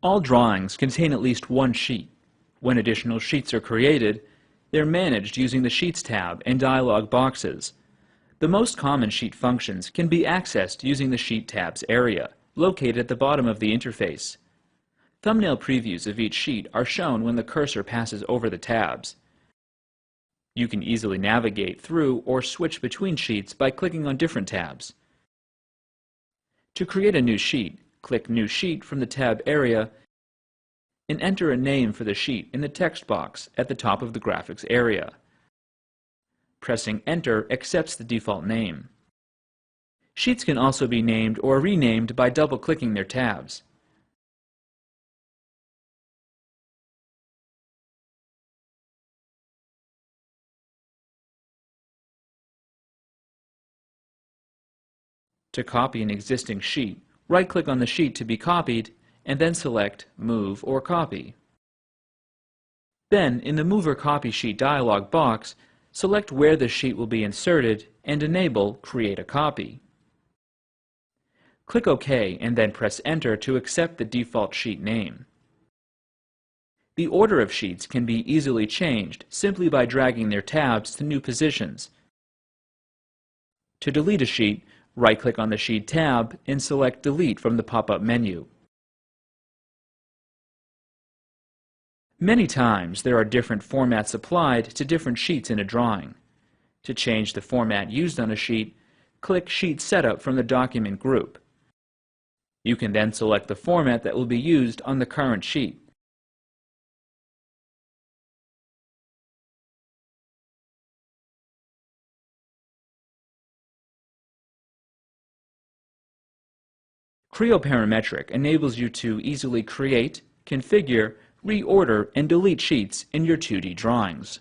All drawings contain at least one sheet. When additional sheets are created, they're managed using the Sheets tab and dialog boxes. The most common sheet functions can be accessed using the Sheet tabs area, located at the bottom of the interface. Thumbnail previews of each sheet are shown when the cursor passes over the tabs. You can easily navigate through or switch between sheets by clicking on different tabs. To create a new sheet, click New Sheet from the tab area and enter a name for the sheet in the text box at the top of the graphics area. Pressing Enter accepts the default name. Sheets can also be named or renamed by double-clicking their tabs. To copy an existing sheet, right-click on the sheet to be copied and then select Move or Copy. Then, in the Move or Copy Sheet dialog box, select where the sheet will be inserted and enable Create a Copy. Click OK and then press Enter to accept the default sheet name. The order of sheets can be easily changed simply by dragging their tabs to new positions. To delete a sheet, right-click on the Sheet tab and select Delete from the pop-up menu. Many times there are different formats applied to different sheets in a drawing. To change the format used on a sheet, click Sheet Setup from the document group. You can then select the format that will be used on the current sheet. Creo Parametric enables you to easily create, configure, reorder, and delete sheets in your 2D drawings.